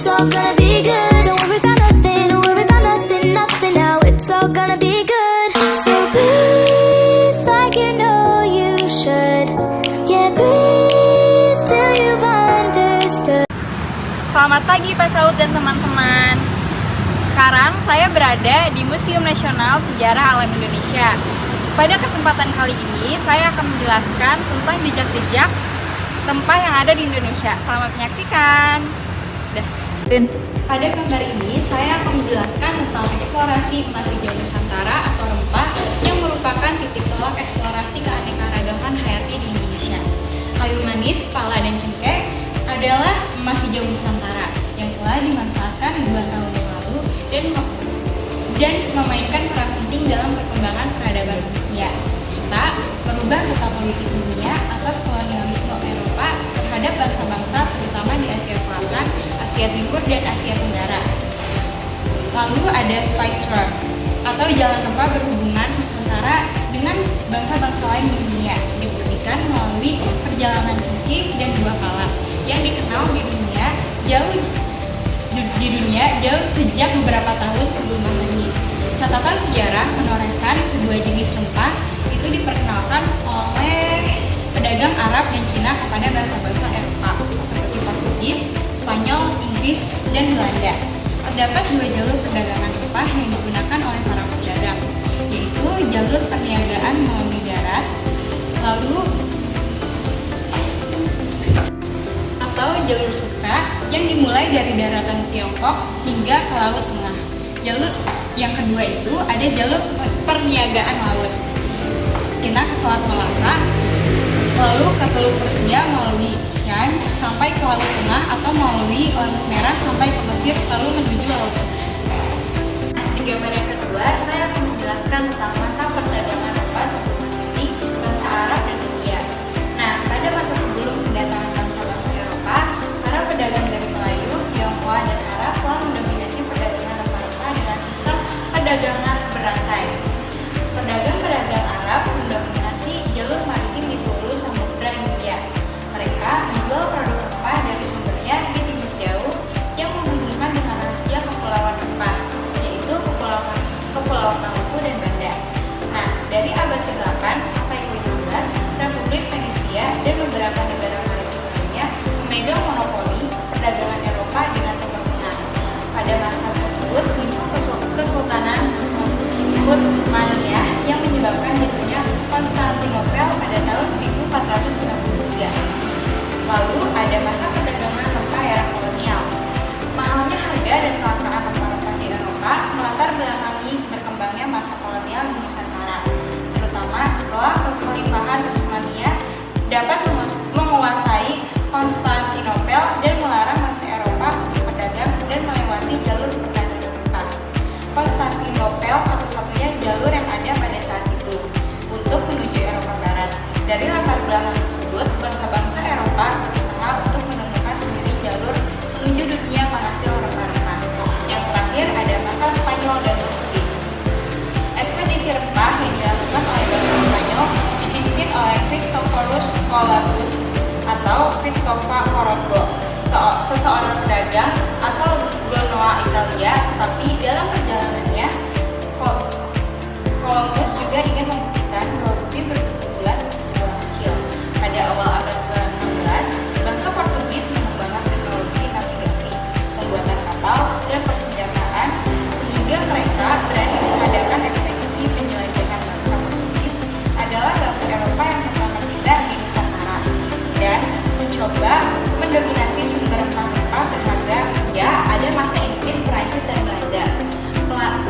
it's all gonna be good. Don't worry about nothing, don't worry about nothing, nothing now. It's all gonna be good. So breathe like you know you should. Yeah, breathe till you've understood. Selamat pagi Pak Saud dan teman-teman. Sekarang saya berada di Museum Nasional Sejarah Alam Indonesia. Pada kesempatan kali ini saya akan menjelaskan tentang jejak-jejak rempah yang ada di Indonesia. Selamat menyaksikan. Pada gambar ini saya akan menjelaskan tentang eksplorasi emas hijau Nusantara atau rempah yang merupakan titik tolak eksplorasi keanekaragaman hayati di Indonesia. Kayu manis, pala, dan cengkeh adalah emas hijau Nusantara yang telah dimanfaatkan ribuan tahun yang lalu dan memainkan peran penting dalam perkembangan peradaban manusia serta merubah peta politik dunia atas kolonialisme Eropa terhadap bangsa-bangsa terutama di Asia Selatan, Asia Timur, dan Asia Tenggara. Lalu ada Spice Road atau jalan rempah berhubungan Nusantara dengan bangsa-bangsa lain di dunia, dibuktikan melalui perjalanan cengkih dan buah pala yang dikenal di dunia jauh sejak beberapa tahun sebelum Masehi. Catatan sejarah menorehkan kedua jenis rempah itu diperkenalkan oleh pedagang Arab dan Cina kepada bangsa-bangsa Eropa seperti Portugis, Spanyol, Inggris, dan Belanda. Terdapat dua jalur perdagangan rempah yang digunakan oleh para pedagang, yaitu jalur perniagaan melalui darat, atau jalur sutra yang dimulai dari daratan Tiongkok hingga ke Laut Tengah. Jalur yang kedua itu ada jalur perniagaan laut, Cina ke Selat Malaka, lalu ke Teluk Persia melalui Shan sampai ke Laut Tengah atau melalui Laut Merah sampai ke Mesir lalu menuju Laut Tengah. Di gambar yang kedua saya akan menjelaskan tentang masa perdagangan rempah sebelum Masehi bangsa Arab dan India. Nah, pada masa sebelum kedatangan bangsa-bangsa Eropa, para pedagang dari Melayu, Tionghoa, dan Arab telah mendominasi perdagangan rempah-rempah dengan sistem perdagangan berantai. Pedagang-pedagang Arab mendominasi jalur maritim di seluruh Samudra Hindia. Mereka menjual produk rempah dari sumbernya di timur jauh yang menghubungkan dengan rahasia kepulauan rempah, yaitu Kepulauan Maluku dan Banda. Nah, dari abad ke-8 sampai ke-15, Republik Venesia dan beberapa negara maritim lainnya memegang monopoli perdagangan Eropa dengan Timur Tengah. Pada masa tersebut muncul Kesultanan Utsmaniyah yang menyebabkan jatuhnya Konstantinopel pada tahun 1493. Lalu ada masa perdagangan rempah era kolonial. Mahalnya harga dan kelangkaan rempah-rempah di Eropa melatar belakangi berkembangnya masa kolonial di Nusantara, terutama setelah kekhalifahan Utsmaniyah dapat menguasai Konstantinopel dan melarang bangsa Eropa untuk berdagang dan melewati jalur perdagangan rempah. Konstantinopel satu-satunya jalur yang ada pada saat itu untuk menuju Eropa Barat. Dari latar belakang tersebut, bangsa-bangsa Eropa berusaha untuk menemukan sendiri jalur menuju dunia penghasil rempah-rempah. Yang terakhir ada masa Spanyol dan Portugis. Ekspedisi rempah yang dilakukan oleh bangsa Spanyol dipimpin oleh Christophorus Columbus atau Cristoforo Colombo, seseorang pedagang asal Genoa, Italia. Tetapi dalam perjalanannya, Columbus juga ingin membuktikan bahwa bumi berbentuk bulat seperti bola kecil. Pada awal abad ke-16, bangsa Portugis mengembangkan teknologi navigasi, pembuatan kapal, dan persenjataan sehingga mereka berani mengadakan ekspedisi penjelajahan. Bangsa Portugis adalah bangsa Eropa yang pertama tiba di Nusantara dan mencoba mendominasi sumber rempah-rempah berharga hingga ada masa Inggris, Perancis, dan Belanda.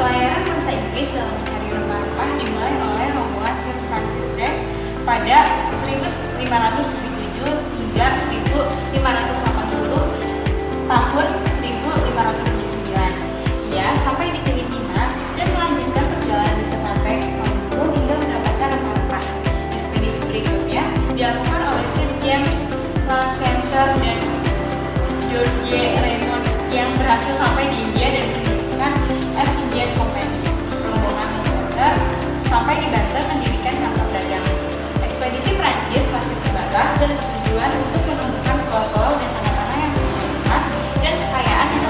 Pelayaran bangsa Inggris dalam mencari rempah-rempah dimulai oleh rombongan Sir Francis Drake pada 1577 hingga 1580 tahun 1579. Ia sampai di Filipina dan melanjutkan perjalanan di Ternate Maluku hingga mendapatkan rempah-rempah. Ekspedisi berikutnya dilakukan oleh Sir James Center dan George Raymond yang berhasil sampai di India dan mendirikan East Indian Company. Rombongan Center sampai di Banten mendirikan kantor dagang. Ekspedisi Prancis masih terbatas dan bertujuan untuk menemukan pulau-pulau dan tanah-tanah yang memiliki emas dan kekayaan yang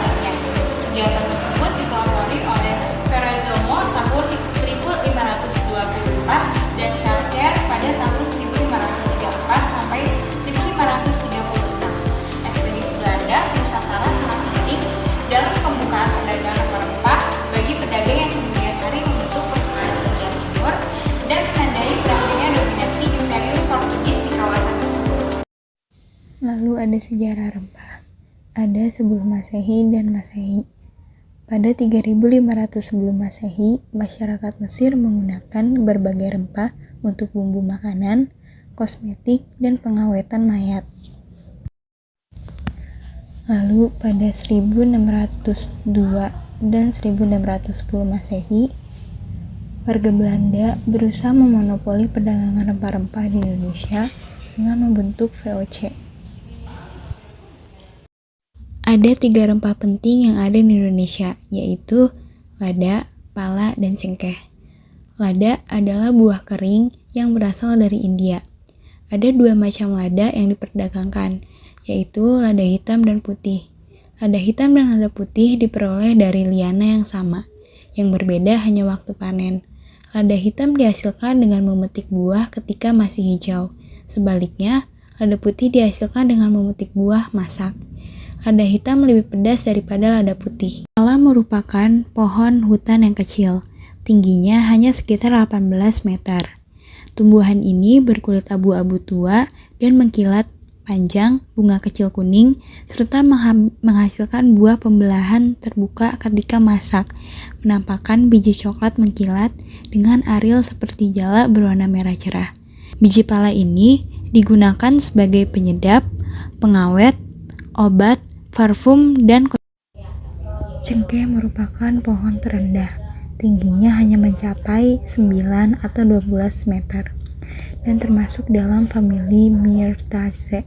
ada sejarah rempah. Ada sebelum Masehi dan Masehi. Pada 3500 sebelum Masehi, masyarakat Mesir menggunakan berbagai rempah untuk bumbu makanan, kosmetik, dan pengawetan mayat. Lalu pada 1602 dan 1610 Masehi, warga Belanda berusaha memonopoli perdagangan rempah-rempah di Indonesia dengan membentuk VOC. Ada 3 rempah penting yang ada di Indonesia, yaitu lada, pala, dan cengkeh. Lada adalah buah kering yang berasal dari India. Ada 2 macam lada yang diperdagangkan, yaitu lada hitam dan putih. Lada hitam dan lada putih diperoleh dari liana yang sama, yang berbeda hanya waktu panen. Lada hitam dihasilkan dengan memetik buah ketika masih hijau. Sebaliknya, lada putih dihasilkan dengan memetik buah masak. Lada hitam lebih pedas daripada lada putih. Pala merupakan pohon hutan yang kecil, tingginya hanya sekitar 18 meter. Tumbuhan ini berkulit abu-abu tua dan mengkilat panjang, bunga kecil kuning, serta menghasilkan buah pembelahan terbuka ketika masak, menampakkan biji coklat mengkilat dengan aril seperti jala berwarna merah cerah. Biji pala ini digunakan sebagai penyedap, pengawet, obat, parfum, dan cengkeh merupakan pohon terendah, tingginya hanya mencapai 9 atau 12 meter, dan termasuk dalam famili Myrtaceae.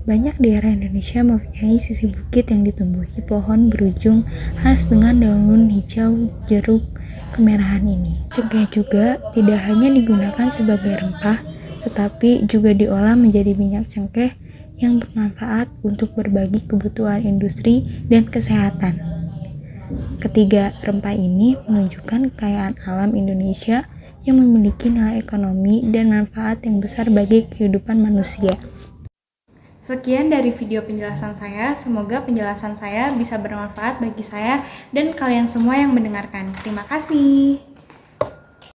Banyak daerah Indonesia mempunyai sisi bukit yang ditumbuhi pohon berujung khas dengan daun hijau jeruk kemerahan ini. Cengkeh juga tidak hanya digunakan sebagai rempah, tetapi juga diolah menjadi minyak cengkeh yang bermanfaat untuk berbagi kebutuhan industri dan kesehatan. Ketiga rempah ini menunjukkan kekayaan alam Indonesia yang memiliki nilai ekonomi dan manfaat yang besar bagi kehidupan manusia. Sekian dari video penjelasan saya, semoga penjelasan saya bisa bermanfaat bagi saya dan kalian semua yang mendengarkan. Terima kasih.